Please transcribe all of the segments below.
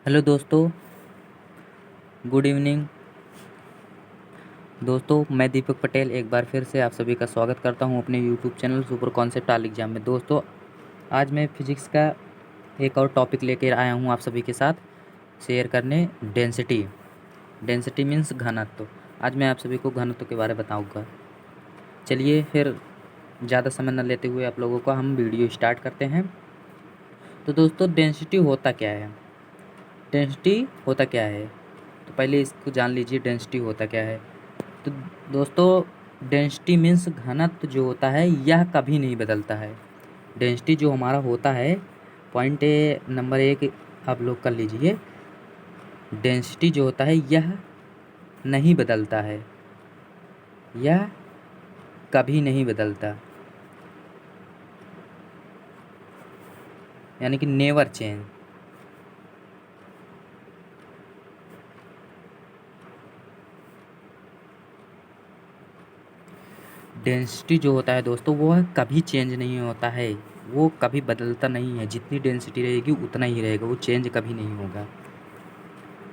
Hello दोस्तों, good evening. दोस्तों, मैं दीपक पटेल एक बार फिर से आप सभी का स्वागत करता हूं अपने YouTube channel super concept all exam में। दोस्तों, आज मैं फिजिक्स का एक और टॉपिक लेकर आया हूं आप सभी के साथ शेयर करने। डेंसिटी। डेंसिटी मीन्स घनत्व। आज मैं आप सभी को घनत्व के बारे में बताऊँगा। चलिए फिर ज़्यादा समय न लेते हुए आप लोगों को हम वीडियो स्टार्ट करते हैं। तो दोस्तों, डेंसिटी होता क्या है? डेंसिटी होता क्या है? तो पहले इसको जान लीजिए, डेंसिटी होता क्या है। तो दोस्तों, डेंसिटी मीन्स घनत्व जो होता है यह कभी नहीं बदलता है। डेंसिटी जो हमारा होता है, पॉइंट नंबर 1 आप लोग कर लीजिए। डेंसिटी जो होता है यह नहीं बदलता है, यह कभी नहीं बदलता, यानी कि नेवर चेंज। डेंसिटी जो होता है दोस्तों, वह कभी चेंज नहीं होता है, वो कभी बदलता नहीं है। जितनी डेंसिटी रहेगी उतना ही रहेगा, वो चेंज कभी नहीं होगा।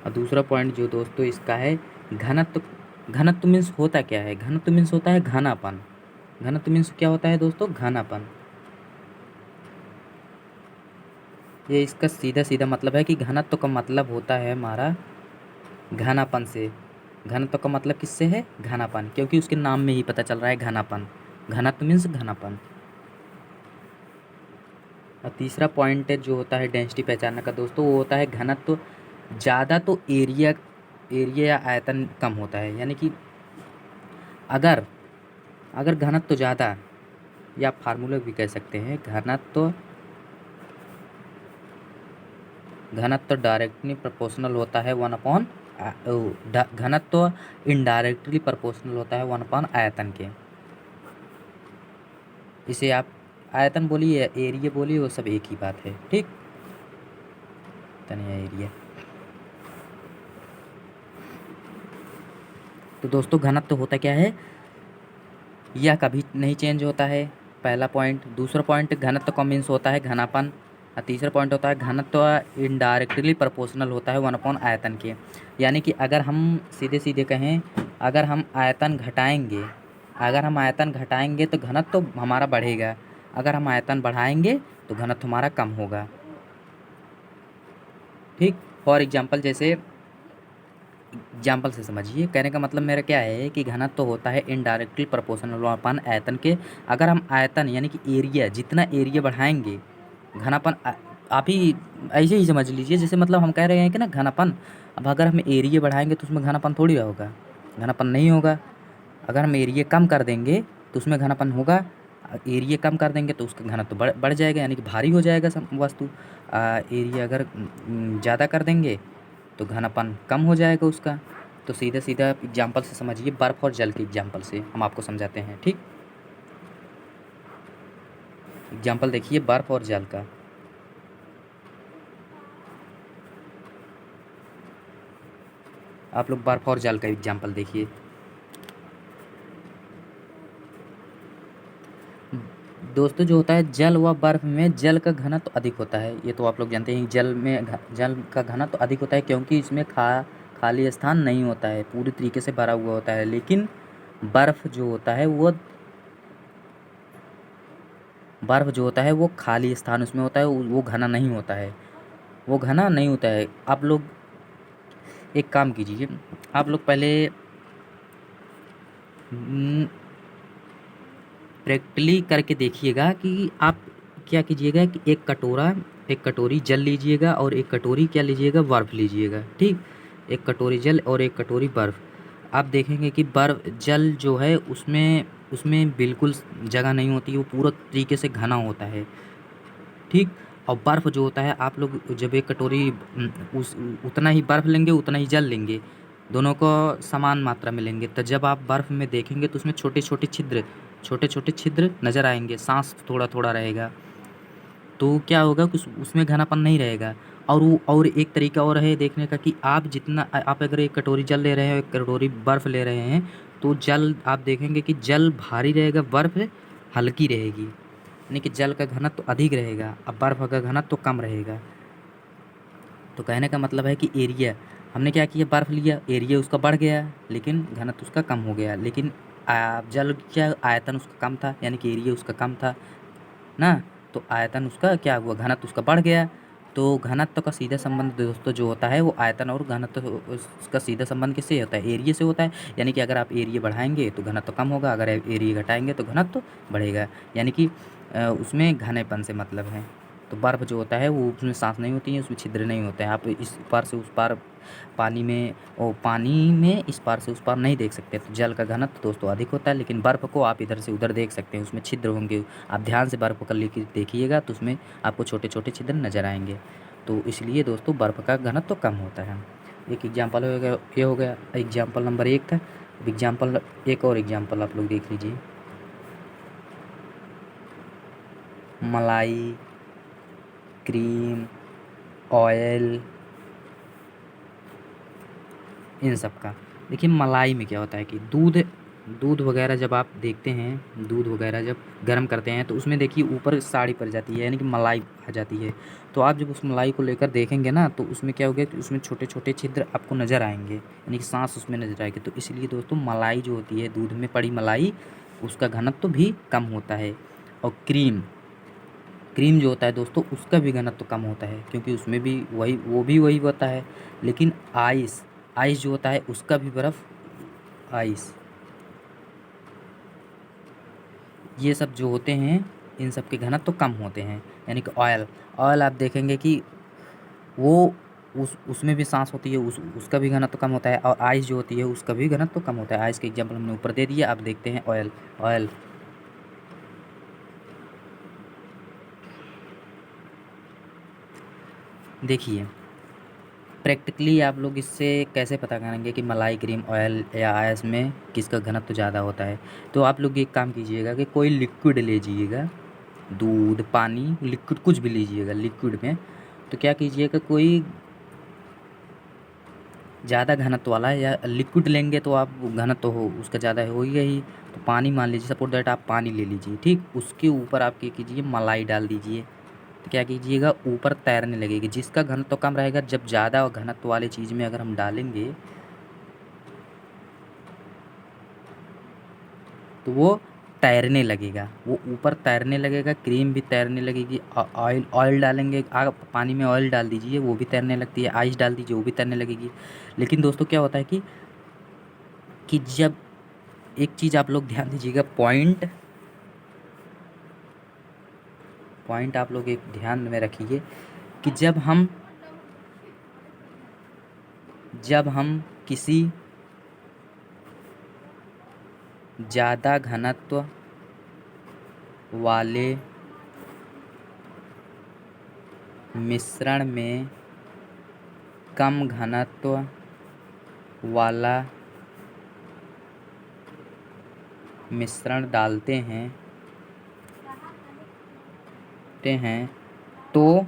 और दूसरा पॉइंट जो दोस्तों इसका है, घनत्व। घनत्व मीन्स होता क्या है? घनत्व मीन्स होता है घनापन। घनत्व मीन्स क्या होता है दोस्तों? घनापन। ये इसका सीधा सीधा मतलब है कि घनत्व का मतलब होता है हमारा घनापन से। घनत्व का मतलब किससे है? घनापन, क्योंकि उसके नाम में ही पता चल रहा है घनापन। घनत्व मीन्स घनापन। और तीसरा पॉइंट जो होता है डेंसिटी पहचानने का दोस्तों, वो होता है घनत्व ज़्यादा तो एरिया एरिया या आयतन कम होता है। यानी कि अगर अगर घनत्व ज़्यादा, या फार्मूला भी कह सकते हैं, घनत्व डायरेक्टली प्रोपोर्शनल होता है 1/, घनत्व इनडायरेक्टली प्रोपोर्शनल होता है 1/, आयतन के। इसे आप आयतन बोलिए या एरिया बोलिए, वो सब एक ही बात है। ठीक, तनिया एरिया। तो दोस्तों, घनत्व होता क्या है? यह कभी नहीं चेंज होता है, पहला पॉइंट। दूसरा पॉइंट, घनत्व का मीन्स होता है घनापन। और तीसरा पॉइंट होता है घनत्व इनडायरेक्टली प्रोपोर्शनल होता है 1/, आयतन के। यानी कि अगर हम सीधे सीधे कहें, अगर हम आयतन घटाएंगे तो घनत्व हमारा बढ़ेगा। अगर हम आयतन बढ़ाएंगे तो घनत्व हमारा कम होगा। ठीक। फॉर एग्जाम्पल, जैसे एग्जाम्पल से समझिए, कहने का मतलब मेरा क्या है कि घनत्व होता है इनडायरेक्टली प्रोपोर्शनल 1/, आयतन के। अगर हम आयतन यानी कि एरिया, जितना एरिया बढ़ाएंगे, घनापन आप ही ऐसे ही समझ लीजिए, जैसे मतलब हम कह रहे हैं कि ना घनापन। अब अगर हम एरिया बढ़ाएंगे तो उसमें घनापन थोड़ी होगा, घनापन नहीं होगा। अगर हम एरिया कम कर देंगे तो उसमें घनापन होगा। एरिया कम कर देंगे तो उसका घनत्व बढ़ जाएगा, यानी कि भारी हो जाएगा वस्तु। एरिया अगर ज़्यादा कर देंगे तो घनापन कम हो जाएगा उसका। तो सीधा सीधा एग्जाम्पल से समझिए, बर्फ़ और जल के एग्जाम्पल से हम आपको समझाते हैं। ठीक, एग्जाम्पल देखिए बर्फ़ और जल का। आप लोग बर्फ़ और जल का एग्जाम्पल देखिए। दोस्तों, जो होता है जल व बर्फ़ में जल का घनत्व अधिक होता है। ये तो आप लोग जानते हैं, जल का घनत्व अधिक होता है, क्योंकि इसमें खाली स्थान नहीं होता है, पूरी तरीके से भरा हुआ होता है। लेकिन बर्फ़ जो होता है वो खाली स्थान उसमें होता है, वो घना नहीं होता है, वो घना नहीं होता है। आप लोग एक काम कीजिए, आप लोग पहले प्रैक्टिकली करके देखिएगा कि आप क्या कीजिएगा कि एक कटोरी जल लीजिएगा और एक कटोरी क्या लीजिएगा, बर्फ़ लीजिएगा। ठीक, एक कटोरी जल और एक कटोरी बर्फ़। आप देखेंगे कि जल जो है उसमें उसमें बिल्कुल जगह नहीं होती, वो पूरा तरीके से घना होता है। ठीक। और बर्फ़ जो होता है, आप लोग जब एक कटोरी उस उतना ही बर्फ़ लेंगे, उतना ही जल लेंगे, दोनों को समान मात्रा में लेंगे, तो जब आप बर्फ़ में देखेंगे तो उसमें छोटे छोटे छिद्र नज़र आएंगे, सांस थोड़ा थोड़ा रहेगा। तो क्या होगा कि उसमें घनापन नहीं रहेगा। और एक तरीका और है देखने का कि आप अगर एक कटोरी जल ले रहे हैं, एक कटोरी बर्फ़ ले रहे हैं, तो जल आप देखेंगे कि जल भारी रहेगा, बर्फ़ हल्की रहेगी, यानी कि जल का घनत्व अधिक रहेगा और बर्फ़ का घनत्व कम रहेगा। तो कहने का मतलब है कि एरिया, हमने क्या किया, बर्फ़ लिया, एरिया उसका बढ़ गया लेकिन घनत्व उसका कम हो गया। लेकिन जल क्या आयतन उसका कम था, यानी कि एरिया उसका कम था ना, तो आयतन उसका क्या हुआ, घनत्व उसका बढ़ गया। तो घनत्व का सीधा संबंध दोस्तों जो होता है वो आयतन और घनत्व, उसका सीधा संबंध किससे होता है, एरिया से होता है। यानी कि अगर आप एरिया बढ़ाएंगे तो घनत्व कम होगा, अगर एरिया घटाएंगे तो घनत्व बढ़ेगा। यानी कि उसमें घनेपन से मतलब है। तो बर्फ़ जो होता है वो, उसमें सांस नहीं होती है, उसमें छिद्र नहीं होते हैं। आप इस पार से उस पार पानी में इस पार से उस पार नहीं देख सकते। तो जल का घनत्व दोस्तों अधिक होता है, लेकिन बर्फ़ को आप इधर से उधर देख सकते हैं, उसमें छिद्र होंगे। आप ध्यान से बर्फ़ को लेके देखिएगा तो उसमें आपको छोटे छोटे छिद्र नज़र आएंगे। तो इसलिए दोस्तों बर्फ़ का घनत्व तो कम होता है। एक एग्जाम्पल हो गया, ये हो गया एग्जाम्पल नंबर 1 था। एग्जाम्पल एक और एग्जाम्पल आप लोग देख लीजिए। मलाई, क्रीम, ऑयल, इन सब का। देखिए मलाई में क्या होता है कि दूध वगैरह जब आप देखते हैं, दूध वगैरह जब गर्म करते हैं तो उसमें देखिए ऊपर साड़ी पड़ जाती है, यानी कि मलाई आ जाती है। तो आप जब उस मलाई को लेकर देखेंगे ना तो उसमें क्या होगा कि उसमें छोटे छोटे छिद्र आपको नज़र आएंगे, यानी कि सांस उसमें नज़र आएगी। तो इसलिए दोस्तों मलाई जो होती है, दूध में पड़ी मलाई, उसका घनत्व तो भी कम होता है। और क्रीम जो होता है दोस्तों उसका भी घनत्व तो कम होता है, क्योंकि उसमें भी वही होता है। लेकिन आइस जो होता है उसका भी आइस, ये सब जो होते हैं इन सब के घनत्व तो कम होते हैं। यानी कि ऑयल आप देखेंगे कि वो उसमें भी सांस होती है, उसका भी घनत्व तो कम होता है। और आइस जो होती है उसका भी घनत्व तो कम होता है। आइस के एग्जाम्पल हमने ऊपर दे दिए। आप देखते हैं ऑयल देखिए, प्रैक्टिकली आप लोग इससे कैसे पता करेंगे कि मलाई, क्रीम, ऑयल या आयस में किसका घनत्व ज़्यादा होता है। तो आप लोग एक काम कीजिएगा कि कोई लिक्विड लीजिएगा, दूध, पानी, लिक्विड कुछ भी लीजिएगा लिक्विड में। तो क्या कीजिएगा, कोई ज़्यादा घनत्व वाला या लिक्विड लेंगे तो आप घनत्व हो उसका ज़्यादा हो ही। तो पानी मान लीजिए, सपोज दैट आप पानी ले लीजिए, ठीक, उसके ऊपर आप क्या कीजिए, मलाई डाल दीजिए। तो क्या कीजिएगा, ऊपर तैरने लगेगी। जिसका घनत्व तो कम रहेगा, जब ज़्यादा घनत्व वाले चीज़ में अगर हम डालेंगे तो वो तैरने लगेगा, वो ऊपर तैरने लगेगा। क्रीम भी तैरने लगेगी। ऑयल डालेंगे, आप पानी में ऑयल डाल दीजिए वो भी तैरने लगती है। आइस डाल दीजिए वो भी तैरने लगेगी। लेकिन दोस्तों क्या होता है कि जब एक चीज़ आप लोग ध्यान दीजिएगा, पॉइंट आप लोग एक ध्यान में रखिए कि जब हम किसी ज़्यादा घनत्व वाले मिश्रण में कम घनत्व वाला मिश्रण डालते हैं तो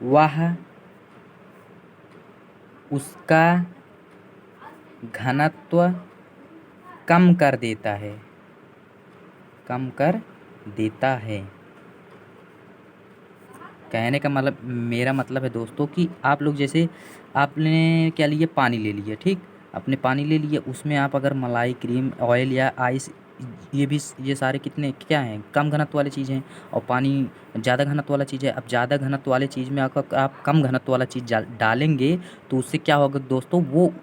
वह उसका घनत्व कम कर देता है। कहने का मतलब, मेरा मतलब है दोस्तों कि आप लोग जैसे आपने क्या लिया, पानी ले लिया, ठीक, आपने पानी ले लिया, उसमें आप अगर मलाई, क्रीम, ऑयल या आइस, ये सारे कितने क्या हैं, कम घनत्व वाली चीज़ें हैं। और पानी ज़्यादा घनत्व वाला चीज़ है। अब ज़्यादा घनत्व वाले चीज़ में आप कम घनत्व वाला चीज़ डालेंगे तो उससे क्या होगा दोस्तों, वो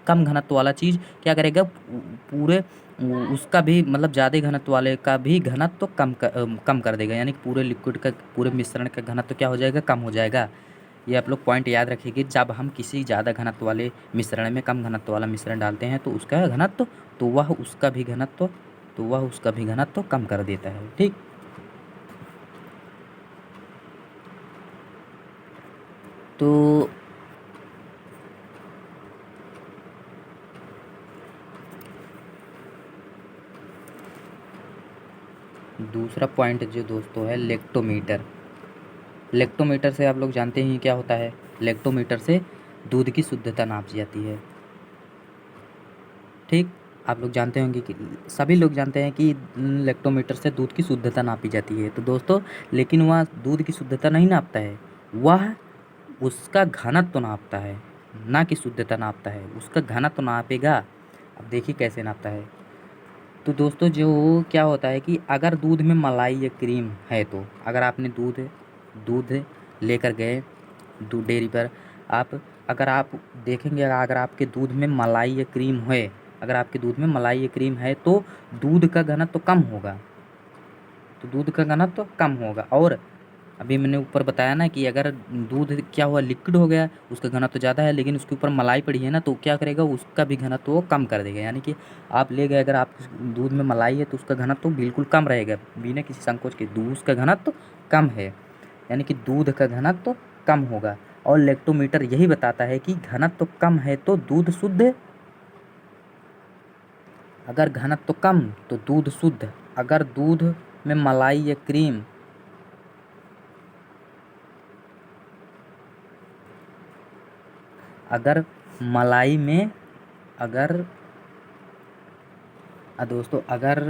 कम घनत्व वाला चीज़ क्या करेगा, पूरे उसका भी मतलब ज़्यादा घनत्व वाले का भी घनत्व तो कम कर देगा। यानी कि पूरे लिक्विड का, पूरे मिश्रण का घनत्व तो क्या हो जाएगा, कम हो जाएगा। ये आप लोग पॉइंट याद रखिए। जब हम किसी ज़्यादा घनत्व वाले मिश्रण में कम घनत्व वाला मिश्रण डालते हैं तो उसका घनत्व तो वह उसका भी घनत्व कम कर देता है, ठीक। तो दूसरा पॉइंट जो दोस्तों है लेक्टोमीटर से आप लोग जानते हैं क्या होता है। लेक्टोमीटर से दूध की शुद्धता नापी जाती है, ठीक। आप लोग जानते होंगे कि सभी लोग जानते हैं कि लेक्टोमीटर से दूध की शुद्धता नापी जाती है। तो दोस्तों लेकिन वह दूध की शुद्धता नहीं नापता है, वह उसका घनत्व नापता है, ना कि शुद्धता नापता है। उसका घनत्व नापेगा। अब देखिए कैसे नापता है। तो दोस्तों जो क्या होता है कि अगर दूध में मलाई या क्रीम है, तो अगर आपने दूध दूध लेकर गए दूध डेयरी पर, अगर आप देखेंगे, अगर आपके दूध में मलाई या क्रीम है, अगर आपके दूध में मलाई या क्रीम है तो दूध का घनत्व कम होगा, तो दूध का घनत्व कम होगा। और अभी मैंने ऊपर बताया ना कि अगर दूध क्या हुआ, लिक्विड हो गया, उसका घनत्व ज़्यादा है, लेकिन उसके ऊपर मलाई पड़ी है ना, तो क्या करेगा, उसका भी घनत्व वो कम कर देगा। यानी कि आप ले गए, अगर आप दूध में मलाई है तो उसका घनत्व बिल्कुल कम रहेगा, बिना किसी संकोच के। दूध का घनत्व कम है, यानी कि दूध का घनत्व कम होगा। और लैक्टोमीटर यही बताता है कि घनत्व कम है तो दूध शुद्ध, अगर घनत्व कम तो दूध शुद्ध। अगर दूध में मलाई या क्रीम, अगर मलाई में, अगर दोस्तों अगर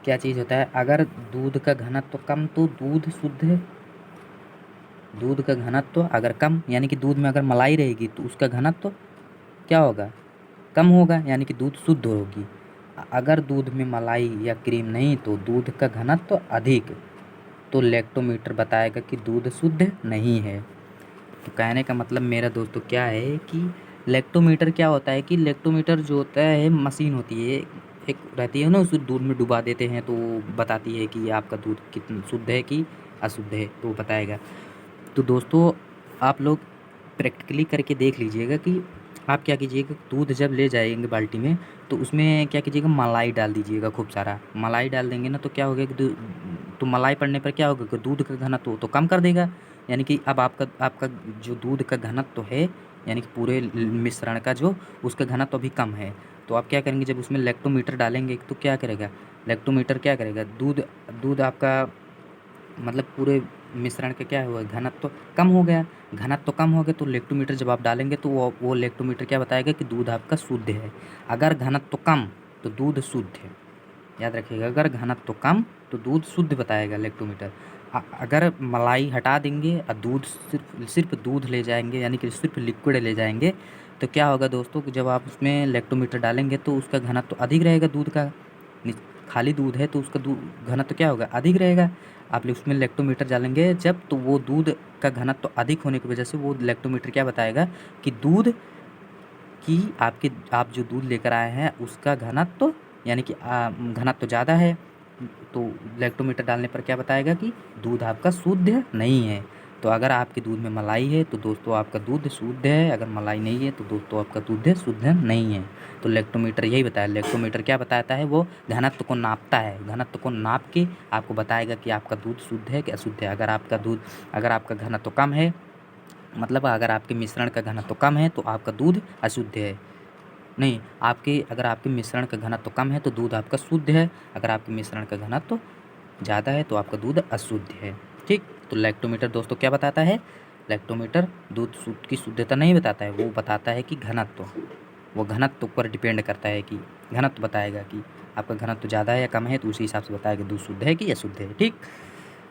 क्या चीज़ होता है, अगर दूध का घनत्व कम तो दूध शुद्ध। दूध का घनत्व अगर कम, यानी कि दूध में अगर मलाई रहेगी तो उसका घनत्व क्या होगा, कम होगा, यानी कि दूध शुद्ध होगी। अगर दूध में मलाई या क्रीम नहीं तो दूध का घनत्व अधिक, तो लैक्टोमीटर बताएगा कि दूध शुद्ध नहीं है। तो कहने का मतलब मेरा दोस्तों क्या है कि लैक्टोमीटर क्या होता है कि लैक्टोमीटर जो होता है मशीन होती है, एक रहती है ना, उस दूध में डुबा देते हैं तो वो बताती है कि आपका दूध कितना शुद्ध है कि अशुद्ध है, तो वो बताएगा। तो दोस्तों आप लोग प्रैक्टिकली करके देख लीजिएगा कि आप क्या कीजिएगा, दूध जब ले जाएंगे बाल्टी में तो उसमें क्या कीजिएगा, मलाई डाल दीजिएगा, खूब सारा मलाई डाल देंगे ना, तो क्या होगा कि तो मलाई पड़ने पर क्या होगा कि दूध का घनत्व तो कम कर देगा। यानी कि अब आपका आपका जो दूध का घनत्व है, यानी कि पूरे मिश्रण का जो उसका घनत्व अभी कम है, तो आप क्या करेंगे, जब उसमें लैक्टोमीटर डालेंगे तो क्या करेगा, लैक्टोमीटर क्या करेगा, दूध दूध आपका मतलब पूरे मिश्रण का क्या हुआ, घनत्व कम हो गया। घनत्व कम हो गया तो लैक्टोमीटर जब आप डालेंगे तो वो लैक्टोमीटर क्या बताएगा कि दूध आपका शुद्ध है। अगर घनत्व कम तो दूध शुद्ध है, याद रखिएगा। अगर घनत्व कम तो दूध शुद्ध बताएगा लैक्टोमीटर। अगर मलाई हटा देंगे और दूध सिर्फ सिर्फ दूध ले जाएंगे, यानी कि सिर्फ लिक्विड ले जाएंगे, तो क्या होगा दोस्तों कि जब आप उसमें लैक्टोमीटर डालेंगे तो उसका घनत्व अधिक रहेगा दूध का। खाली दूध है तो उसका घनत्व क्या होगा, अधिक रहेगा। आप उसमें लैक्टोमीटर डालेंगे जब, तो वो दूध का घनत्व अधिक होने की वजह से वो लैक्टोमीटर क्या बताएगा कि दूध की आप जो दूध लेकर आए हैं उसका घनत्व, यानी कि घनत्व ज़्यादा है, तो लैक्टोमीटर डालने पर क्या बताएगा कि दूध आपका शुद्ध नहीं है। तो अगर आपके दूध में मलाई है तो दोस्तों आपका दूध शुद्ध है, अगर मलाई नहीं है तो दोस्तों आपका दूध शुद्ध नहीं है। तो लैक्टोमीटर यही बताया। लैक्टोमीटर क्या बताता है, वो घनत्व को नापता है, घनत्व को नाप के आपको बताएगा कि आपका दूध शुद्ध है कि अशुद्ध है। अगर आपका घनत्व कम है, मतलब अगर आपके मिश्रण का घनत्व कम है तो आपका दूध अशुद्ध है। नहीं, अगर आपके मिश्रण का घनत्व कम है तो दूध आपका शुद्ध है, अगर आपके मिश्रण का घनत्व ज़्यादा है तो आपका दूध अशुद्ध है। ठीक, तो लैक्टोमीटर दोस्तों क्या बताता है, लैक्टोमीटर दूध की शुद्धता नहीं बताता है, वो बताता है कि घनत्व, वो घनत्व पर डिपेंड करता है कि घनत्व बताएगा कि आपका घनत्व ज़्यादा है या कम है, तो उसी हिसाब से बताएगा दूध शुद्ध है कि अशुद्ध है। ठीक,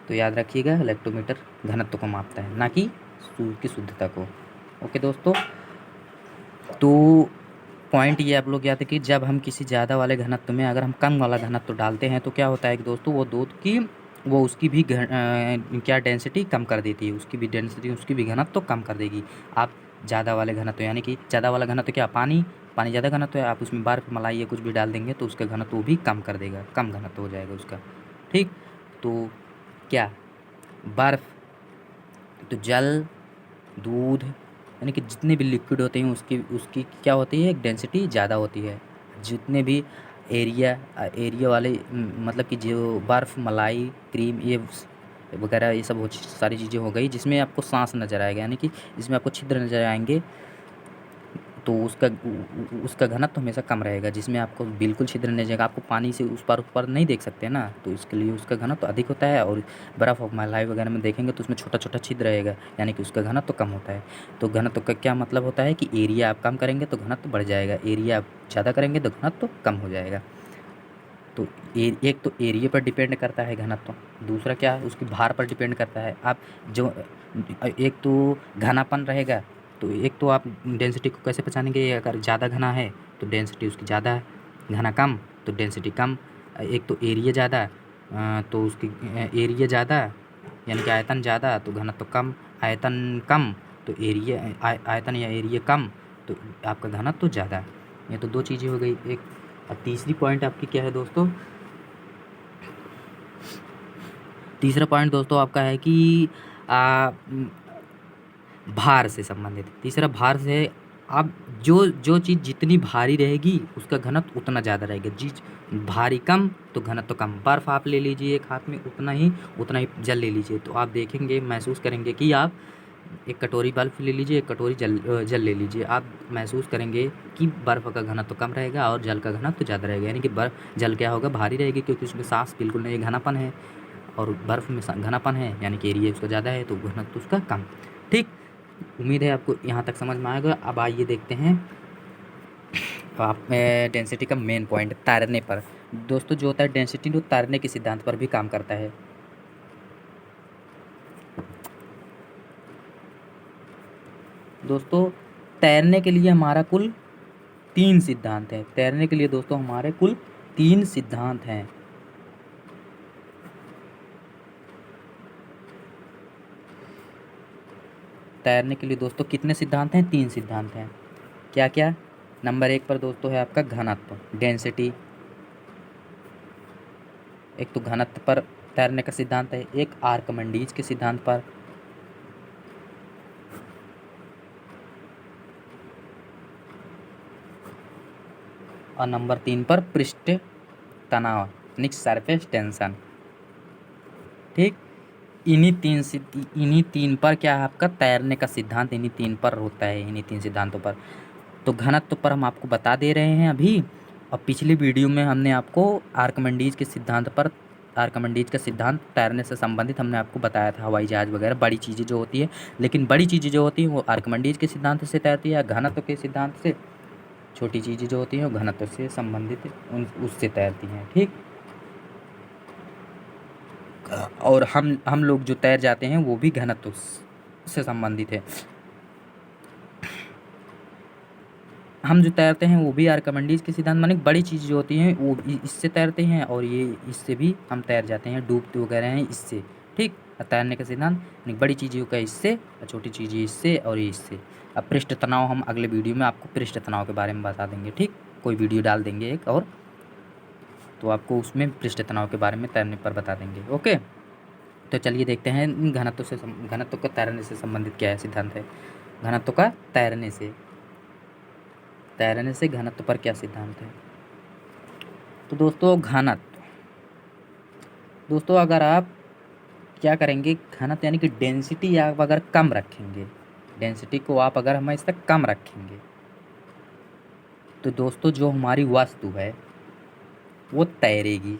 तो याद रखिएगा लैक्टोमीटर घनत्व को मापता है, ना कि दूध की शुद्धता को। ओके दोस्तों, तो पॉइंट ये आप लोग याद है कि जब हम किसी ज़्यादा वाले घनत्व में अगर हम कम वाला घनत्व डालते हैं तो क्या होता है कि दोस्तों वो दूध की उसकी भी क्या डेंसिटी कम कर देती है, उसकी भी डेंसिटी, उसकी भी घनत्व कम कर देगी। आप ज़्यादा वाले घनत्व, यानी कि ज़्यादा वाला घनत्व क्या, पानी ज़्यादा घनत्व है, आप उसमें बर्फ़ मलाई या कुछ भी डाल देंगे तो उसका घनत्व भी कम कर देगा, कम घनत्व हो जाएगा उसका। ठीक, तो क्या बर्फ़, तो जल, दूध, यानी कि जितने भी लिक्विड होते हैं उसकी उसकी क्या होती है, डेंसिटी ज़्यादा होती है। जितने भी एरिया वाले मतलब कि जो बर्फ़, मलाई, क्रीम, ये वगैरह, ये सब सारी चीज़ें हो गई जिसमें आपको सांस नज़र आएगा, यानी कि जिसमें आपको छिद्र नज़र आएंगे, तो उसका घनत्व हमेशा कम रहेगा। जिसमें आपको बिल्कुल छिद्र नहीं जाएगा, आपको पानी से उस पार नहीं देख सकते ना, तो इसके लिए उसका घनत्व अधिक होता है। और बर्फ़ और मलाई वगैरह में देखेंगे तो उसमें छोटा छोटा छिद्र रहेगा, यानी कि उसका घनत्व कम होता है। तो घनत्व का क्या मतलब होता है कि एरिया आप कम करेंगे तो घनत्व बढ़ जाएगा, एरिया आप ज़्यादा करेंगे तो घनत्व कम हो जाएगा। तो एक तो एरिया पर डिपेंड करता है घनत्व, दूसरा क्या उसकी भार पर डिपेंड करता है। आप जो एक तो घनापन रहेगा, तो एक तो आप डेंसिटी को कैसे पहचानेंगे, अगर ज़्यादा घना है तो डेंसिटी उसकी ज़्यादा, घना कम तो डेंसिटी कम। एक तो एरिया ज़्यादा तो उसकी एरिया ज़्यादा यानी कि आयतन ज़्यादा तो घनत्व कम, आयतन कम तो एरिया आयतन या एरिया कम तो आपका घनत्व ज़्यादा। ये तो दो चीज़ें हो गई। एक अब तीसरी पॉइंट आपकी क्या है दोस्तों, तीसरा पॉइंट दोस्तों आपका है कि भार से संबंधित। तीसरा भार से, आप जो चीज़ जितनी भारी रहेगी उसका घनत्व उतना ज़्यादा रहेगा। चीज़ भारी कम तो घनत्व कम। बर्फ़ आप ले लीजिए एक हाथ में, उतना ही जल ले लीजिए, तो आप देखेंगे महसूस करेंगे कि आप एक कटोरी बर्फ़ ले लीजिए, एक कटोरी जल ले लीजिए, आप महसूस करेंगे कि बर्फ़ का घनत्व कम रहेगा और जल का घनत्व ज़्यादा रहेगा। यानी कि जल क्या होगा, भारी रहेगी, क्योंकि उसमें सांस बिल्कुल नहीं, घनापन है, और बर्फ़ में घनापन है यानी कि एरिया उसका ज़्यादा है तो घनत्व उसका कम। ठीक, उम्मीद है आपको यहाँ तक समझ में आएगा। अब आइए देखते हैं आप डेंसिटी का मेन पॉइंट, तैरने पर। दोस्तों जो होता है डेंसिटी, वो तैरने के सिद्धांत पर भी काम करता है। दोस्तों तैरने के लिए हमारा कुल 3 सिद्धांत हैं। तैरने के लिए दोस्तों हमारे कुल 3 सिद्धांत हैं। तैरने के लिए दोस्तों कितने सिद्धांत हैं, 3 सिद्धांत हैं। क्या क्या? नंबर 1 पर दोस्तों है आपका घनत्व, डेंसिटी। एक तो घनत्व पर तैरने का सिद्धांत है, एक आर्कमिडीज के सिद्धांत पर, और नंबर 3 पर पृष्ठ तनाव यानी सरफेस टेंशन। ठीक, इन्हीं तीन पर क्या है आपका तैरने का सिद्धांत, इन्हीं 3 पर होता है, इन्हीं 3 सिद्धांतों पर। तो घनत्व पर हम आपको बता दे रहे हैं अभी, और पिछली वीडियो में हमने आपको आर्कमिडीज के सिद्धांत पर, आर्कमिडीज का सिद्धांत तैरने से संबंधित हमने आपको बताया था, हवाई जहाज़ वगैरह बड़ी चीज़ें जो होती है। लेकिन बड़ी चीज़ें जो होती हैं वो आर्कमिडीज के सिद्धांत से तैरती है, घनत्व के सिद्धांत से। छोटी चीज़ें जो होती हैं वो घनत्व से संबंधित उससे तैरती हैं। ठीक, और हम लोग जो तैर जाते हैं वो भी घनत्व से संबंधित है। हम जो तैरते हैं वो भी आर्कमिडीज के सिद्धांत, माने बड़ी चीज़ जो होती हैं वो इससे तैरते हैं, और ये इससे भी हम तैर जाते हैं, डूबते वगैरह हैं इससे। ठीक, तैरने का सिद्धांत यानी बड़ी चीज़ों का इससे, और छोटी चीज़ें इससे, और ये इससे। अब पृष्ठ तनाव, हम अगले वीडियो में आपको पृष्ठ तनाव के बारे में बता देंगे। ठीक, कोई वीडियो डाल देंगे एक और, तो आपको उसमें पृष्ठ तनाव के बारे में तैरने पर बता देंगे। ओके, तो चलिए देखते हैं घनत्व का तैरने से संबंधित क्या है सिद्धांत है। घनत्व का तैरने से घनत्व पर क्या सिद्धांत है। तो दोस्तों घनत्व, दोस्तों अगर आप क्या करेंगे, घनत्व यानी कि डेंसिटी आप अगर कम रखेंगे, डेंसिटी को आप अगर हमेशा कम रखेंगे, तो दोस्तों जो हमारी वस्तु है वो तैरेगी।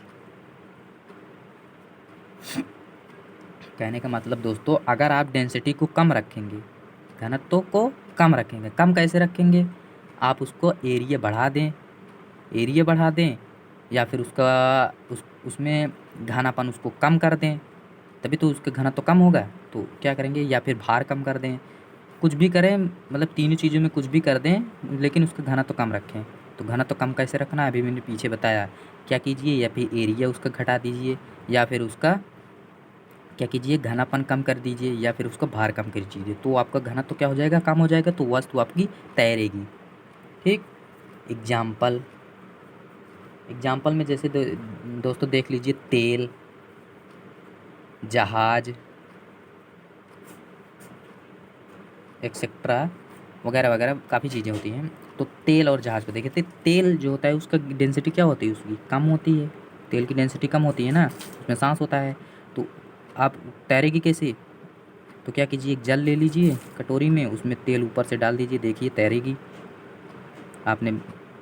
कहने का मतलब दोस्तों, अगर आप डेंसिटी को कम रखेंगे, घनत्व को कम रखेंगे, कम कैसे रखेंगे, आप उसको एरिया बढ़ा दें, या फिर उसमें घनापन उसको कम कर दें, तभी तो उसका घनत्व कम होगा। तो क्या करेंगे, या फिर भार कम कर दें, कुछ भी करें, मतलब तीनों चीज़ों में कुछ भी कर दें, लेकिन उसका घनत्व कम रखें। तो घनत्व कम कैसे रखना है अभी मैंने पीछे बताया। क्या कीजिए, या फिर एरिया उसका घटा दीजिए, या फिर उसका क्या कीजिए, घनापन कम कर दीजिए, या फिर उसका भार कम कर दीजिए, तो आपका घनत्व क्या हो जाएगा, कम हो जाएगा, तो वस्तु आपकी तैरेगी। ठीक, एग्जाम्पल में जैसे दोस्तों देख लीजिए, तेल, जहाज एक्सेट्रा वगैरह वगैरह काफ़ी चीज़ें होती हैं। तो तेल और जहाज़ को देखिए, तेल जो होता है उसका डेंसिटी क्या होती है, उसकी कम होती है, तेल की डेंसिटी कम होती है ना, उसमें सांस होता है, तो आप तैरेगी कैसे। तो क्या कीजिए, एक जल ले लीजिए कटोरी में, उसमें तेल ऊपर से डाल दीजिए, देखिए तैरेगी। आपने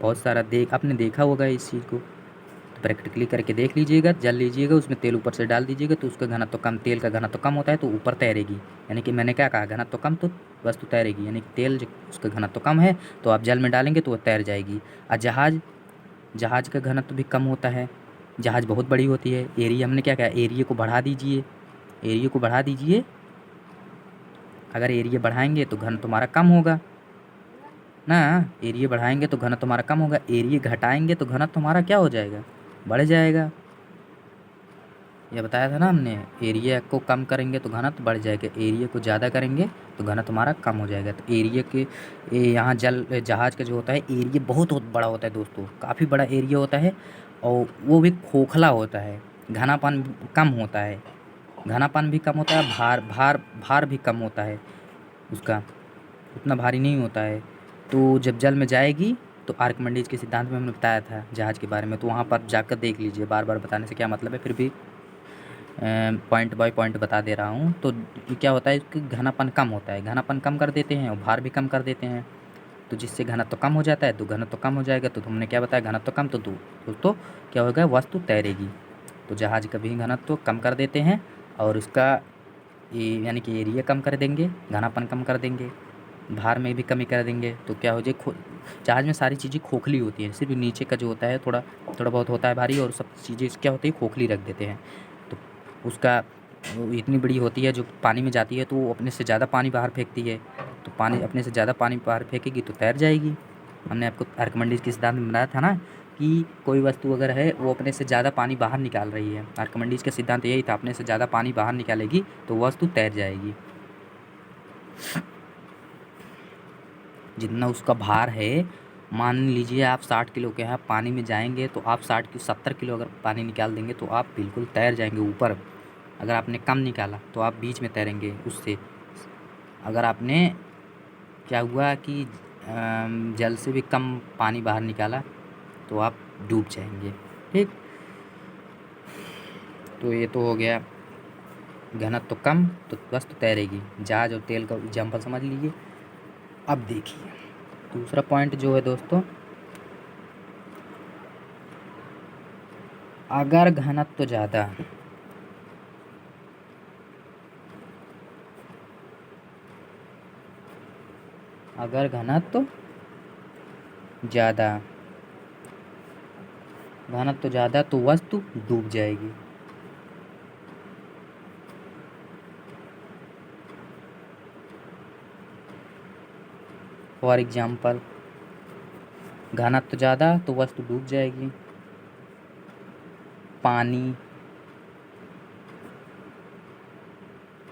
बहुत सारा आपने देखा होगा इस चीज़ को, तो प्रैक्टिकली करके देख लीजिएगा। जल लीजिएगा, उसमें तेल ऊपर से डाल दीजिएगा, तो उसका घनत्व कम, तेल का घनत्व कम होता है तो ऊपर तैरेगी। यानी कि मैंने क्या कहा, घनत्व कम तो वस्तु तैरेगी, यानी कि तेल उसका घनत्व कम है तो आप जल में डालेंगे तो वह तैर जाएगी। और जहाज़ का घनत्व भी कम होता है, जहाज़ बहुत बड़ी होती है। एरिया हमने क्या कहा, एरिया को बढ़ा दीजिए, एरिया को बढ़ा दीजिए। अगर एरिया बढ़ाएंगे तो घन तुम्हारा कम होगा ना, एरिया बढ़ाएंगे तो घन तुम्हारा कम होगा, एरिया घटाएंगे तो घन तुम्हारा क्या हो जाएगा, बढ़ जाएगा। ये बताया था ना हमने, एरिया को कम करेंगे तो घनत्व बढ़ जाएगा, एरिया को ज़्यादा करेंगे तो घनत्व तुम्हारा कम हो जाएगा। तो एरिया के यहाँ जहाज़ का जो होता है एरिया बहुत बड़ा होता है दोस्तों, काफ़ी बड़ा एरिया होता है और वो भी खोखला होता है, घनापन कम होता है, घनापन भी कम होता है, भार भी कम होता है उसका, उतना भारी नहीं होता है। तो जब जल में जाएगी तो आर्किमिडीज के सिद्धांत में हमने बताया था जहाज़ के बारे में, तो वहाँ पर जाकर देख लीजिए, बार बार बताने से क्या मतलब है, फिर भी पॉइंट बाय पॉइंट बता दे रहा हूँ। तो क्या होता है, इसकी घनापन कम होता है, घनापन कम कर देते हैं और भार भी कम कर देते हैं, तो जिससे घनत्व कम हो जाता है, तो घनत्व कम हो जाएगा। तो तुमने क्या बताया, घनत्व कम, तो दोस्तों क्या होगा, वस्तु तैरेगी। तो जहाज़ का भी घनत्व कम कर देते हैं और उसका यानी कि एरिया कम कर देंगे, घनापन कम कर देंगे, भार में भी कमी कर देंगे। तो क्या हो जाए, जहाज़ में सारी चीज़ें खोखली होती हैं, सिर्फ नीचे का जो होता है थोड़ा बहुत होता है भारी, और सब चीज़ें क्या होती है, खोखली रख देते हैं। तो उसका वो इतनी बड़ी होती है, जो पानी में जाती है तो वो अपने से ज़्यादा पानी बाहर फेंकती है, तो पानी अपने से ज़्यादा पानी बाहर फेंकेगी तो तैर जाएगी। हमने आपको आर्किमिडीज के सिद्धांत में बताया था ना कि कोई वस्तु अगर है वो अपने से ज़्यादा पानी बाहर निकाल रही है, आर्किमिडीज का सिद्धांत यही था, अपने से ज़्यादा पानी बाहर निकालेगी तो वस्तु तैर जाएगी। जितना उसका भार है, मान लीजिए आप 60 किलो के हैं, पानी में जाएंगे तो आप 70 किलो अगर पानी निकाल देंगे तो आप बिल्कुल तैर जाएंगे ऊपर। अगर आपने कम निकाला तो आप बीच में तैरेंगे उससे। अगर आपने क्या हुआ कि जल से भी कम पानी बाहर निकाला तो आप डूब जाएंगे। ठीक, तो ये तो हो गया घनत्व तो कम तो वस्तु तैरेगी, जहाज और तेल का एग्जाम्पल समझ लीजिए। अब देखिए दूसरा पॉइंट जो है दोस्तों, अगर घनत्व तो ज़्यादा, अगर घनत्व तो ज़्यादा, घनत्व तो ज़्यादा तो वस्तु डूब जाएगी। फॉर एग्जाम्पल, घनत्व तो ज़्यादा तो वस्तु डूब जाएगी। पानी,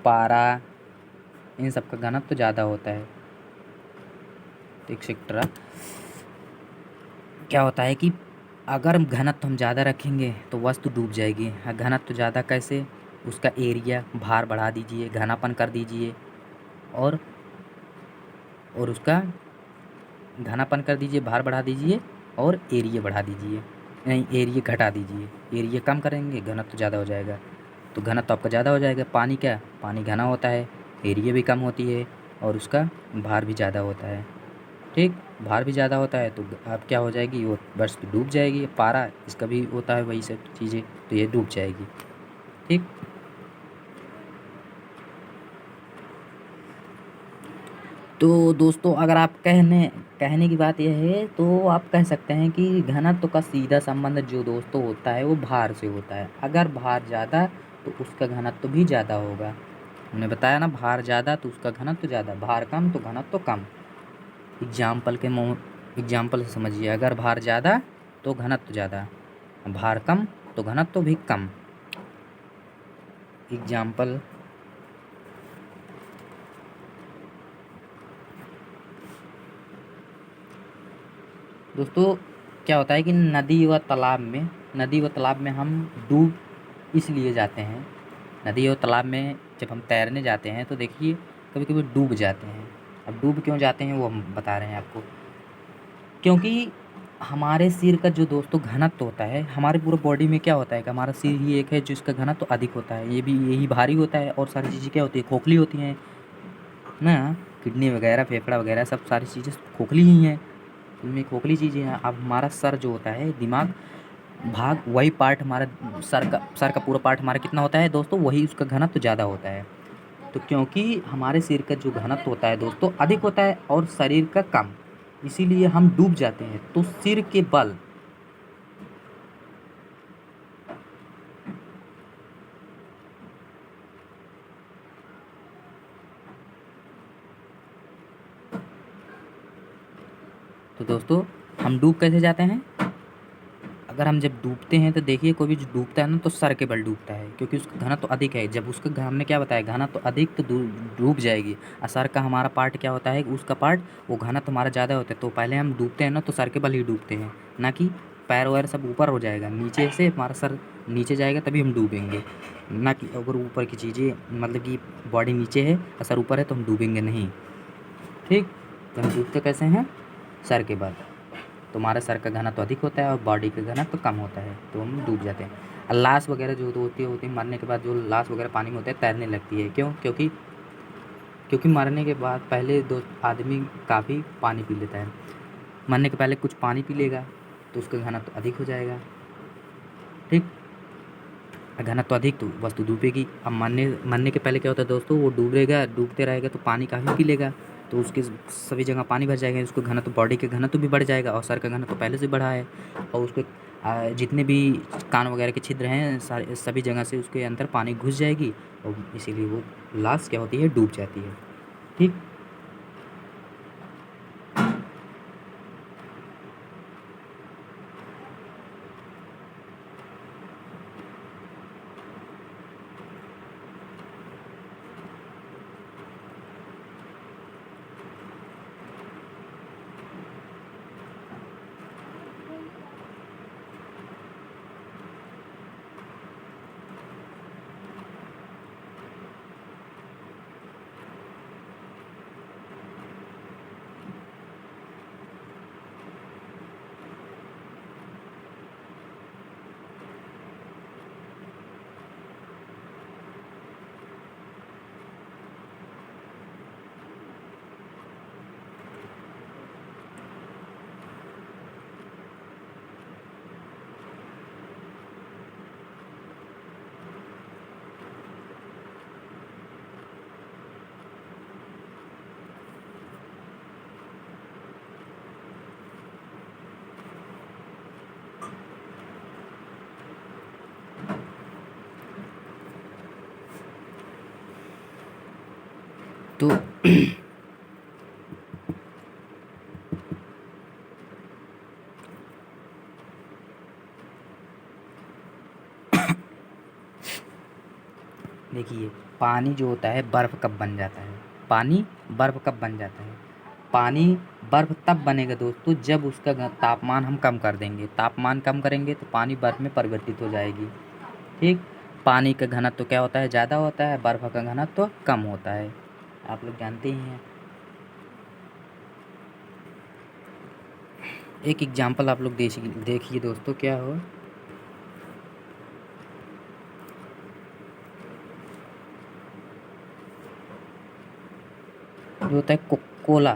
पारा, इन सब का घनत्व तो ज़्यादा होता है, एक्सेट्रा। क्या होता है कि अगर घनत्व हम ज़्यादा रखेंगे तो वस्तु डूब जाएगी। घनत्व ज़्यादा कैसे, उसका एरिया, भार बढ़ा दीजिए, घनापन कर दीजिए, और उसका घनापन कर दीजिए, भार बढ़ा दीजिए और एरिया बढ़ा दीजिए, नहीं एरिया घटा दीजिए। एरिया कम करेंगे घनत्व ज़्यादा हो जाएगा, तो घनत्व आपका ज़्यादा हो जाएगा। पानी क्या, पानी घना होता है, एरिया भी कम होती है और उसका भार भी ज़्यादा होता है। ठीक, भार भी ज़्यादा होता है तो आप क्या हो जाएगी, वो बस डूब जाएगी। पारा, इसका भी होता है वही सब चीज़ें, तो ये डूब जाएगी। ठीक, तो दोस्तों अगर आप कहने की बात यह है तो आप कह सकते हैं कि घनत्व का सीधा संबंध जो दोस्तों होता है वो भार से होता है। अगर भार ज़्यादा तो उसका घनत्व भी ज़्यादा होगा। हमने बताया ना, भार ज़्यादा तो उसका घनत्व ज़्यादा, भार कम तो घनत्व कम। एग्जाम्पल से समझिए, अगर भार ज़्यादा तो घनत्व ज़्यादा, भार कम तो घनत्व भी कम। एग्जाम्पल, दोस्तों क्या होता है कि नदी व तालाब में हम डूब इसलिए जाते हैं। नदी और तालाब में जब हम तैरने जाते हैं तो देखिए कभी कभी डूब जाते हैं। अब डूब क्यों जाते हैं वो हम बता रहे हैं आपको, क्योंकि हमारे सिर का जो दोस्तों घनत्व होता है, हमारे पूरे बॉडी में क्या होता है कि हमारा सिर ही एक है जिसका घनत्व अधिक होता है, ये भी यही भारी होता है, और सारी चीज़ें क्या होती है, खोखली होती हैं ना। किडनी वगैरह, फेफड़ा वगैरह सब सारी चीज़ें खोखली ही हैं, इनमें खोखली चीज़ें हैं। अब हमारा सर जो होता है, दिमाग भाग, वही पार्ट हमारा सर का पूरा पार्ट हमारा कितना होता है दोस्तों, वही उसका घनत्व तो ज़्यादा होता है। तो क्योंकि हमारे सिर का जो घनत्व होता है दोस्तों अधिक होता है और शरीर का कम, इसीलिए हम डूब जाते हैं। तो सिर के बल तो दोस्तों हम डूब कैसे जाते हैं? अगर हम जब डूबते हैं तो देखिए कोई भी जो डूबता है ना तो सर के बल डूबता है, क्योंकि उसका घनत्व तो अधिक है। जब उसका हमने क्या बताया, घनत्व तो अधिक तो डूब जाएगी। और सर का हमारा पार्ट क्या होता है, उसका पार्ट वो घनत्व हमारा ज़्यादा होता है, तो पहले हम डूबते हैं ना तो सर के बल ही डूबते हैं, ना कि पैर वैर सब ऊपर हो जाएगा। नीचे से हमारा सर नीचे जाएगा तभी हम डूबेंगे, ना कि अगर ऊपर की चीज़ें मतलब कि बॉडी नीचे है और सर ऊपर है तो हम डूबेंगे नहीं। ठीक, तो हम डूबते कैसे हैं? सर के बल। तुम्हारे सर का घनत्व तो अधिक होता है और बॉडी का घनत्व तो कम होता है, तो हम डूब जाते हैं। और लाश वगैरह जो होती है मरने के बाद, जो लाश वगैरह पानी में होते हैं तैरने लगती है। क्यों? क्योंकि मरने के बाद पहले दो आदमी काफ़ी पानी पी लेता है। मरने के पहले कुछ पानी पी लेगा तो उसका घनत्व तो अधिक हो जाएगा। ठीक, घनत्व तो अधिक तो वस्तु डूबेगी। अब मरने के पहले क्या होता है दोस्तों, वो डूबते रहेगा तो पानी काफ़ी पी लेगा, तो उसके सभी जगह पानी भर जाएगा, उसको घनत्व बॉडी के घनत्व भी बढ़ जाएगा और सर का घनत्व पहले से बढ़ा है। और उसके जितने भी कान वगैरह के छिद्र हैं सारे सभी जगह से उसके अंदर पानी घुस जाएगी और इसीलिए वो लाश क्या होती है, डूब जाती है। ठीक, तो देखिए पानी जो होता है बर्फ़ कब बन जाता है, पानी बर्फ़ कब बन जाता है? पानी बर्फ़ तब बनेगा दोस्तों जब उसका तापमान हम कम कर देंगे। तापमान कम करेंगे तो पानी बर्फ़ में परिवर्तित हो जाएगी। ठीक, पानी का घनत्व तो क्या होता है, ज़्यादा होता है, बर्फ़ का घनत्व तो कम होता है, आप लोग जानते ही हैं। एक एग्जांपल आप लोग देखिए दोस्तों क्या हो, जो होता है Coca Cola,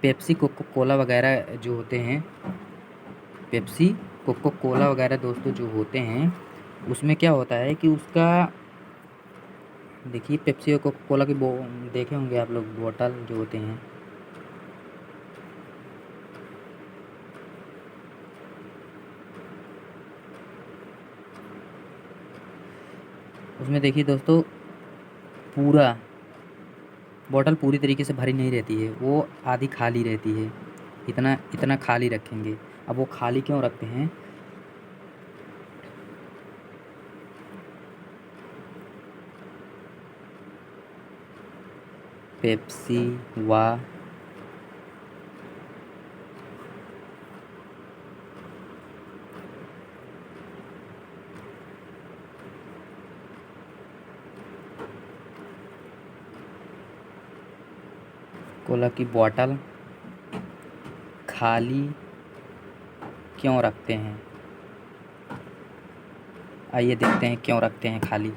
Pepsi Coca Cola वगैरह जो होते हैं, पेप्सी कोका कोला वगैरह दोस्तों जो होते हैं, उसमें क्या होता है कि उसका देखिए पेप्सी और कोका कोला की देखे होंगे आप लोग बोतल जो होते हैं, उसमें देखिए दोस्तों पूरा बोतल पूरी तरीके से भरी नहीं रहती है, वो आधी खाली रहती है। इतना इतना खाली रखेंगे। अब वो खाली क्यों रखते हैं? पेप्सी व कोला की बोतल खाली क्यों रखते हैं? आइए देखते हैं क्यों रखते हैं खाली।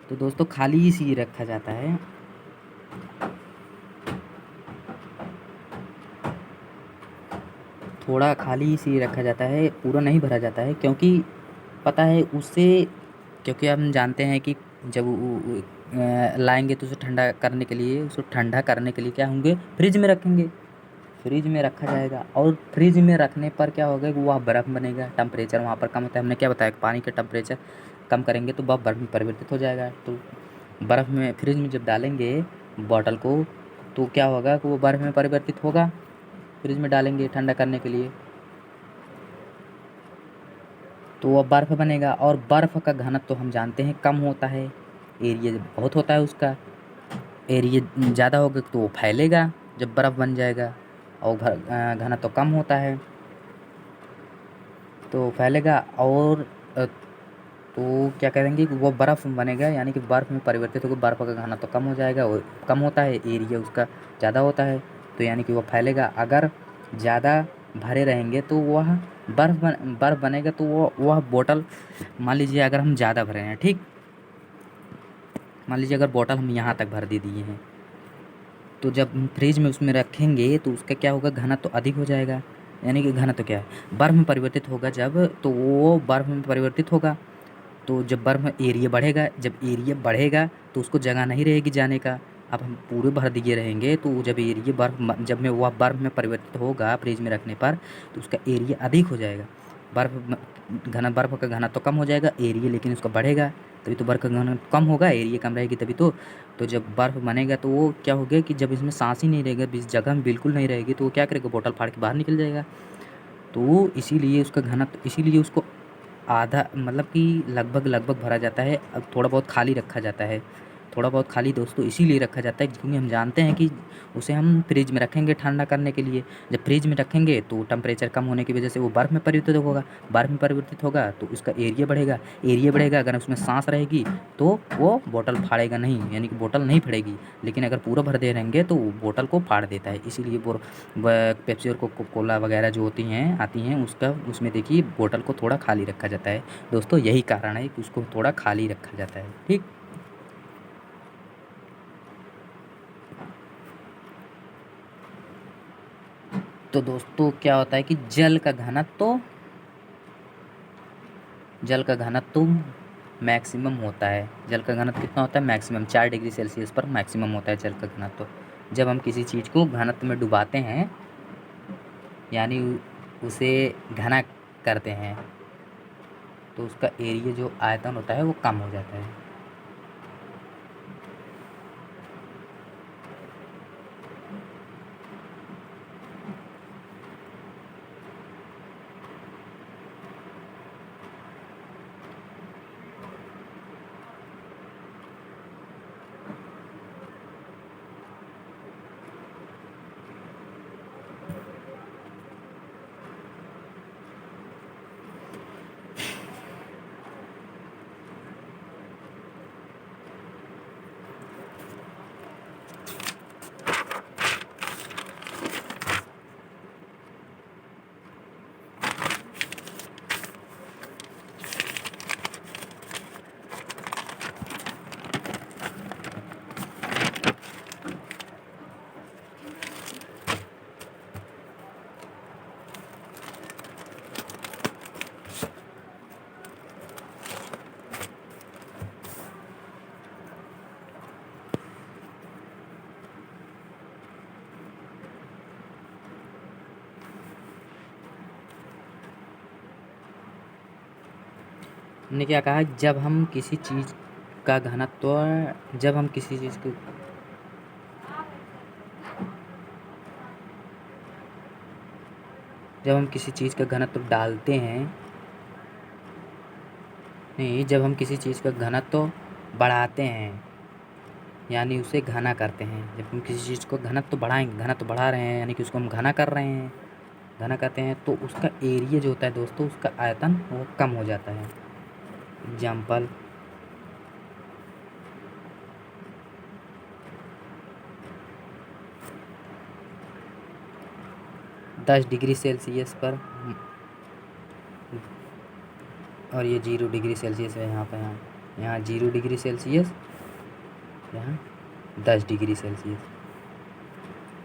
तो दोस्तों खाली इसी रखा जाता है, थोड़ा खाली इसी रखा जाता है, पूरा नहीं भरा जाता है, क्योंकि पता है उससे, क्योंकि हम जानते हैं कि जब लाएंगे तो उसे ठंडा करने के लिए, उसको ठंडा करने के लिए क्या होंगे, फ्रिज में रखेंगे, फ्रिज में रखा जाएगा। और फ्रिज में रखने पर क्या होगा कि वह बर्फ़ बनेगा, टेम्परेचर वहाँ पर कम होता है। हमने क्या बताया, पानी का टेम्परेचर कम करेंगे तो वह बर्फ़ में परिवर्तित हो जाएगा। तो बर्फ़ में फ्रिज में जब डालेंगे बॉटल को तो क्या होगा कि वो बर्फ़ में परिवर्तित होगा। फ्रिज में डालेंगे ठंडा करने के लिए तो वो बर्फ़ बनेगा, और बर्फ़ का घनत्व तो हम जानते हैं कम होता है, एरिया बहुत होता है उसका। एरिया ज़्यादा होगा तो वो फैलेगा जब बर्फ़ बन जाएगा, और घनत्व तो कम होता है तो फैलेगा। और तो क्या करेंगे कि वो बर्फ़ बनेगा, यानी कि बर्फ़ में परिवर्तित होकर बर्फ़ का घनत्व तो कम हो जाएगा, वो कम होता है, एरिया उसका ज़्यादा होता है, तो यानी कि वो फैलेगा। अगर ज़्यादा भरे रहेंगे तो वह बर्फ़ बनेगा, तो वह बोतल, मान लीजिए अगर हम ज़्यादा भरे हैं, ठीक, मान लीजिए अगर बोतल हम यहाँ तक भर दे दिए हैं, तो जब हम फ्रिज में उसमें रखेंगे तो उसका क्या होगा, घनत्व तो अधिक हो जाएगा। यानी कि घनत्व तो क्या है, बर्फ़ में परिवर्तित होगा जब, तो वो बर्फ़ में परिवर्तित होगा, तो जब बर्फ़ में एरिया बढ़ेगा, जब एरिया बढ़ेगा तो उसको जगह नहीं रहेगी जाने का। अब हम पूरे भर दिए रहेंगे तो जब एरिया जब में वह बर्फ़ में परिवर्तित होगा फ्रिज में रखने पर, तो उसका एरिया अधिक हो जाएगा। बर्फ़ का घनत्व तो कम हो जाएगा, एरिया लेकिन उसका बढ़ेगा, तभी तो बर्फ़ का घनत्व कम होगा, एरिया कम रहेगी तभी तो जब बर्फ़ बनेगा तो वो क्या होगा कि जब इसमें सांस ही नहीं रहेगा, इस जगह में बिल्कुल नहीं रहेगी, तो वो क्या करेगा, बोतल फाड़ के बाहर निकल जाएगा। तो इसीलिए उसका घनत्व, इसीलिए उसको आधा, मतलब कि लगभग भरा जाता है। अब थोड़ा बहुत खाली रखा जाता है, थोड़ा बहुत खाली दोस्तों इसीलिए रखा जाता है क्योंकि हम जानते हैं कि उसे हम फ्रिज में रखेंगे ठंडा करने के लिए। जब फ्रिज में रखेंगे तो टेम्परेचर कम होने की वजह से वो बर्फ़ में परिवर्तित होगा, बर्फ़ में परिवर्तित होगा तो उसका एरिया बढ़ेगा, एरिया बढ़ेगा, अगर उसमें सांस रहेगी तो वो बोतल फाड़ेगा नहीं, यानी कि बोतल नहीं फटेगी। लेकिन अगर पूरा भर दे रहेंगे तो बोतल को फाड़ देता है। इसीलिए पेप्सी और कोका कोला वगैरह जो होती हैं, आती हैं, उसका उसमें देखिए बोतल को थोड़ा खाली रखा जाता है दोस्तों, यही कारण है कि उसको थोड़ा खाली रखा जाता है, ठीक। तो दोस्तों क्या होता है कि जल का घनत्व मैक्सिमम होता है। जल का घनत्व कितना होता है, मैक्सिमम 4 डिग्री सेल्सियस पर मैक्सिमम होता है जल का घनत्व। जब हम किसी चीज़ को घनत्व में डुबाते हैं, यानी उसे घना करते हैं, तो उसका एरिया जो आयतन होता है वो कम हो जाता है। हमने क्या कहा, जब हम किसी चीज़ का घनत्व, जब हम किसी चीज़ को जब हम किसी चीज़ का घनत्व डालते हैं, नहीं, जब हम किसी चीज़ का घनत्व बढ़ाते हैं, यानी उसे घना करते हैं। जब हम किसी चीज़ को घनत्व बढ़ाएंगे, घनत्व बढ़ा रहे हैं, यानी कि उसको हम घना कर रहे हैं, घना करते हैं, तो उसका एरिया जो होता है दोस्तों, उसका आयतन वो कम हो जाता है। एग्जाम्पल, दस डिग्री सेल्सियस पर, और ये 0 डिग्री सेल्सियस है, यहाँ पर, यहाँ 0 डिग्री सेल्सियस, यहाँ 10 डिग्री सेल्सियस।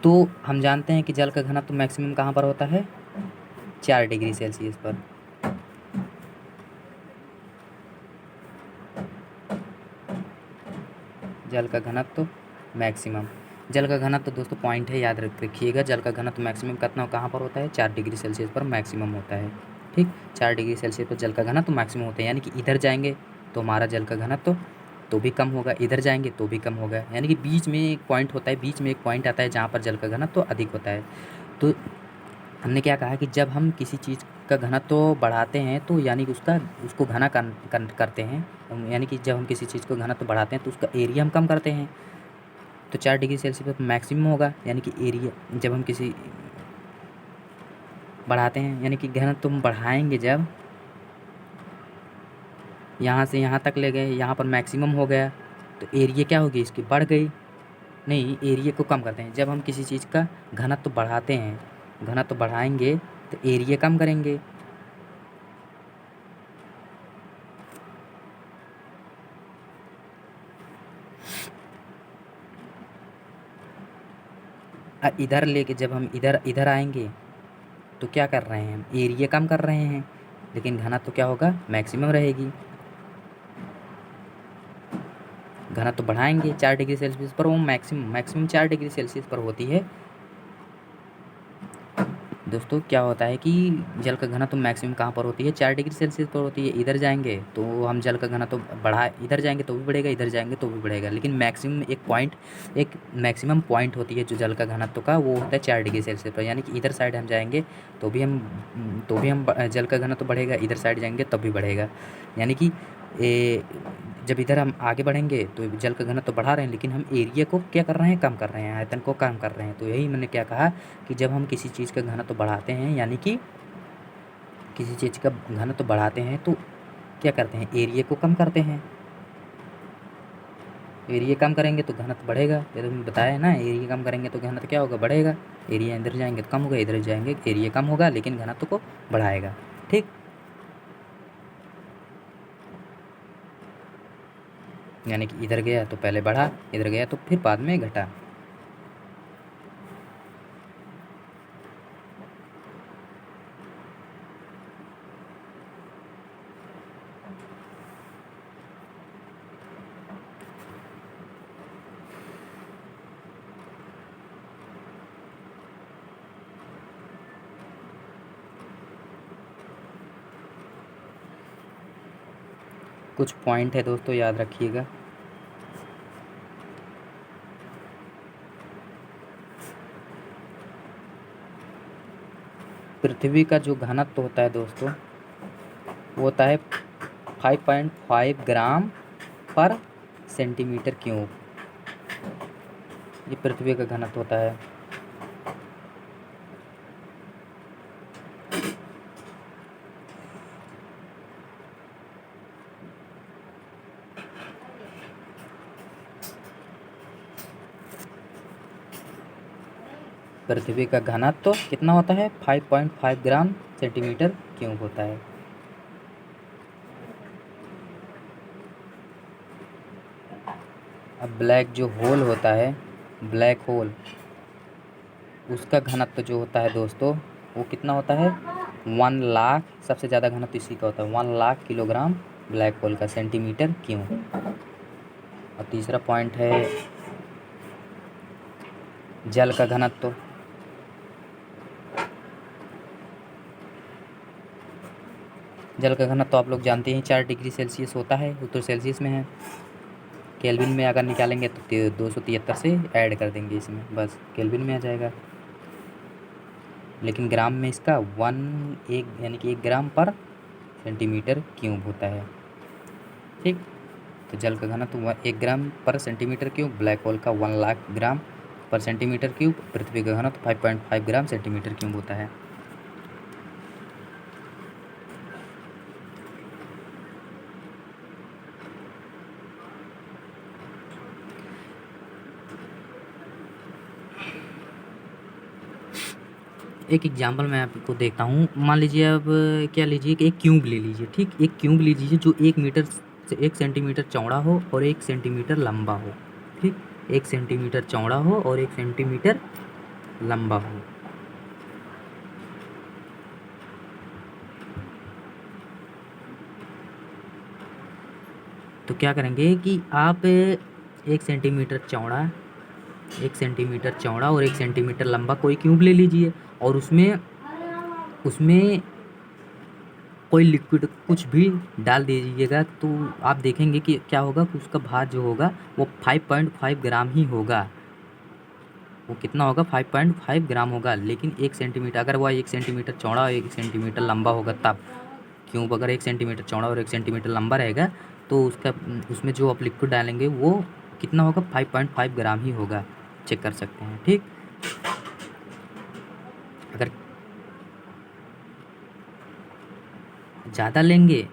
तो हम जानते हैं कि जल का घनत्व मैक्सिमम कहाँ पर होता है, 4 डिग्री सेल्सियस पर। जल का घनत्व मैक्सिमम, जल का घनत्व दोस्तों पॉइंट है, याद रखिएगा। जल का घनत्व मैक्सिमम कितना कहाँ पर होता है, 4 डिग्री सेल्सियस पर मैक्सिमम होता है, ठीक। 4 डिग्री सेल्सियस पर जल का घनत्व मैक्सिमम होता है, यानी कि इधर जाएंगे तो हमारा जल का घनत्व तो भी कम होगा, इधर जाएंगे तो भी कम होगा। यानी कि बीच में एक पॉइंट होता है, बीच में एक पॉइंट आता है जहाँ पर जल का घनत्व तो अधिक होता है। तो हमने क्या कहा कि जब हम किसी चीज़ का घनत्व तो बढ़ाते हैं तो यानी कि उसको घना करते हैं, यानी कि जब हम किसी चीज़ को घनत्व तो बढ़ाते हैं तो उसका एरिया हम कम करते हैं। तो 4 डिग्री सेल्सियस पर मैक्सिमम होगा, यानी कि एरिया जब हम किसी बढ़ाते हैं यानी कि घनत्व तो हम बढ़ाएंगे, जब यहाँ से यहाँ तक ले गए, यहाँ पर मैक्सिमम हो गया तो एरिया क्या होगी इसकी, बढ़ गई। नहीं, एरिया को कम करते हैं। जब हम किसी चीज़ का घनत्व तो बढ़ाते हैं, घनत्व तो बढ़ाएंगे तो एरिया कम करेंगे। इधर लेके जब हम इधर इधर आएंगे तो क्या कर रहे हैं हम, एरिया कम कर रहे हैं, लेकिन घनत्व तो क्या होगा, मैक्सिमम रहेगी। घनत्व तो बढ़ाएंगे 4 डिग्री सेल्सियस पर, वो मैक्सिमम 4 डिग्री सेल्सियस पर होती है। दोस्तों क्या होता है कि जल का घनत्व तो मैक्सिमम कहाँ पर होती है, 4 डिग्री सेल्सियस पर होती है। इधर जाएंगे तो हम जल का घनत्व तो बढ़ा, इधर जाएंगे तो भी बढ़ेगा, इधर जाएंगे तो भी बढ़ेगा, लेकिन मैक्सिमम एक मैक्सिमम पॉइंट होती है जो जल का घनत्व का, वो होता है 4 डिग्री सेल्सियस पर। यानी कि इधर साइड हम जाएंगे तो भी हम जल का घनत्व तो बढ़ेगा, इधर साइड जाएंगे तब भी बढ़ेगा। यानी कि जब इधर हम आगे बढ़ेंगे तो जल का घनत्व तो बढ़ा रहे हैं, लेकिन हम एरिया को क्या कर रहे हैं, कम कर रहे हैं, आयतन को कम कर रहे हैं। तो यही मैंने क्या कहा कि जब हम किसी चीज़ का घनत्व तो बढ़ाते हैं, यानी कि किसी चीज़ का घनत्व तो बढ़ाते हैं तो क्या करते हैं, एरिया को कम करते हैं। एरिया कम करेंगे तो घनत्व बढ़ेगा, ये तो मैंने बताया है ना, एरिया कम करेंगे तो घनत्व क्या होगा, बढ़ेगा। एरिया इधर जाएंगे तो कम होगा, इधर जाएंगे एरिया कम होगा, लेकिन घनत्व को बढ़ाएगा। ठीक, यानी कि इधर गया तो पहले बढ़ा, इधर गया तो फिर बाद में घटा। कुछ पॉइंट है दोस्तों, याद रखिएगा। पृथ्वी का जो घनत्व होता है दोस्तों, वो होता है 5.5 ग्राम पर सेंटीमीटर क्यूब। ये पृथ्वी का घनत्व होता है। पृथ्वी का घनत्व कितना होता है, 5.5 ग्राम सेंटीमीटर क्यूब होता है। अब ब्लैक जो होल होता है, ब्लैक होल, उसका घनत्व जो होता है दोस्तों, वो कितना होता है, 1 लाख, सबसे ज़्यादा घनत्व इसी का होता है, 1 लाख किलोग्राम ब्लैक होल का सेंटीमीटर क्यूब। और तीसरा पॉइंट है जल का घनत्व। जल का घनत्व तो आप लोग जानते हैं 4 डिग्री सेल्सियस होता है, वो तो सेल्सियस में है। केल्विन में अगर निकालेंगे तो 273 से ऐड कर देंगे इसमें, बस केल्विन में आ जाएगा। लेकिन ग्राम में इसका यानी कि 1 ग्राम पर सेंटीमीटर क्यूब होता है। ठीक, तो जल का घनत्व 1 ग्राम पर सेंटीमीटर क्यूब, ब्लैक होल का 1 लाख ग्राम पर सेंटीमीटर क्यूब, पृथ्वी का घनत्व 5.5 ग्राम सेंटीमीटर क्यूब होता है। एक एग्जाम्पल मैं आपको देखता हूँ। मान लीजिए, अब क्या लीजिए कि एक क्यूब ले लीजिए। ठीक, एक क्यूब लीजिए जो 1 मीटर से 1 सेंटीमीटर चौड़ा हो और 1 सेंटीमीटर लंबा हो। ठीक, 1 सेंटीमीटर चौड़ा हो और 1 सेंटीमीटर लंबा हो। तो क्या करेंगे कि आप 1 सेंटीमीटर चौड़ा, 1 सेंटीमीटर चौड़ा और 1 सेंटीमीटर लंबा कोई क्यूब ले लीजिए, और उसमें कोई लिक्विड कुछ भी डाल दीजिएगा तो आप देखेंगे कि क्या होगा कि उसका भार जो होगा वो 5.5 ग्राम ही होगा। वो कितना होगा? 5.5 ग्राम होगा। लेकिन 1 सेंटीमीटर, अगर वह 1 सेंटीमीटर चौड़ा और 1 सेंटीमीटर लंबा होगा तब। क्यों? अगर 1 सेंटीमीटर चौड़ा और 1 सेंटीमीटर लंबा रहेगा तो उसका उसमें जो आप लिक्विड डालेंगे वो कितना होगा? 5.5 ग्राम ही होगा। चेक कर सकते हैं, ठीक। अगर ज़्यादा लेंगे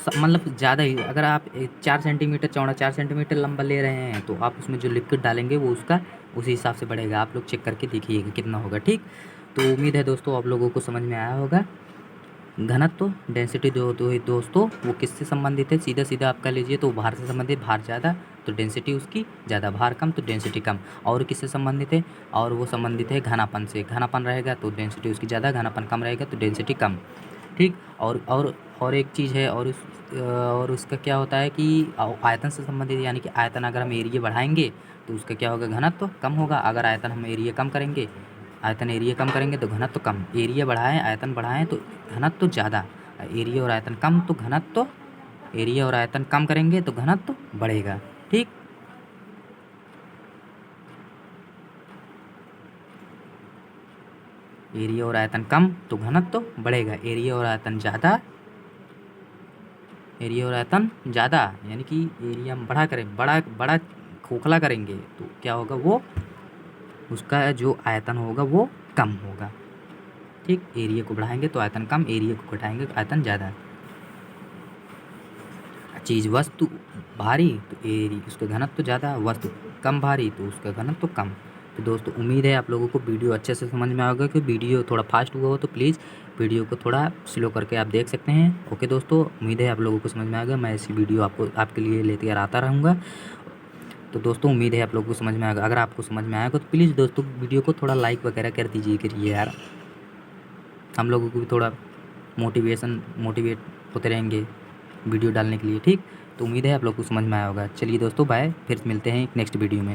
मतलब ज़्यादा ही, अगर आप 4 सेंटीमीटर चौड़ा 4 सेंटीमीटर लंबा ले रहे हैं तो आप उसमें जो लिक्विड डालेंगे वो उसका उसी हिसाब से बढ़ेगा। आप लोग चेक करके देखिएगा कितना होगा, ठीक। तो उम्मीद है दोस्तों आप लोगों को समझ में आया होगा। घनत्व डेंसिटी जो होती है दोस्तों वो किससे संबंधित है? सीधा सीधा आप कह लीजिए तो भार से संबंधित। भार ज़्यादा तो डेंसिटी उसकी ज़्यादा, भार कम तो डेंसिटी कम। और किससे संबंधित है? और वो संबंधित है घनापन से। घनापन रहेगा तो डेंसिटी उसकी ज़्यादा, घनापन कम रहेगा तो डेंसिटी कम, ठीक। और एक चीज़ है, और उसका क्या होता है कि आयतन से संबंधित, यानी कि आयतन अगर हम एरिया बढ़ाएंगे तो उसका क्या होगा? घनत्व कम होगा। अगर आयतन हम एरिया कम करेंगे तो घनत्व कम। एरिया बढ़ाएं, आयतन बढ़ाएं तो घनत्व ज़्यादा। एरिया और आयतन कम करेंगे तो घनत्व बढ़ेगा, ठीक। एरिया और आयतन कम तो घनत्व बढ़ेगा। एरिया और आयतन ज़्यादा यानी कि एरिया हम बड़ा खोखला करेंगे तो क्या होगा? वो उसका जो आयतन होगा वो कम होगा, ठीक। एरिया को बढ़ाएंगे तो आयतन कम, एरिया को घटाएंगे तो आयतन ज़्यादा। चीज़ वस्तु भारी तो एरिया उसका घनत्व ज़्यादा, वस्तु कम भारी तो उसका घनत्व कम। तो दोस्तों उम्मीद है आप लोगों को वीडियो अच्छे से समझ में आएगा। कि वीडियो थोड़ा फास्ट हुआ हो तो प्लीज़ वीडियो को थोड़ा स्लो करके आप देख सकते हैं। ओके दोस्तों, उम्मीद है आप लोगों को समझ में आएगा। मैं ऐसी वीडियो आपके लिए लेकर आता रहूँगा। तो दोस्तों उम्मीद है आप लोगों को समझ में आएगा। अगर आपको समझ में आएगा तो प्लीज़ दोस्तों वीडियो को थोड़ा लाइक वगैरह कर दीजिए करिए यार। हम लोगों को भी थोड़ा मोटिवेट होते रहेंगे वीडियो डालने के लिए, ठीक। तो उम्मीद है आप लोग को समझ में आया होगा। चलिए दोस्तों बाय, फिर मिलते हैं नेक्स्ट वीडियो में।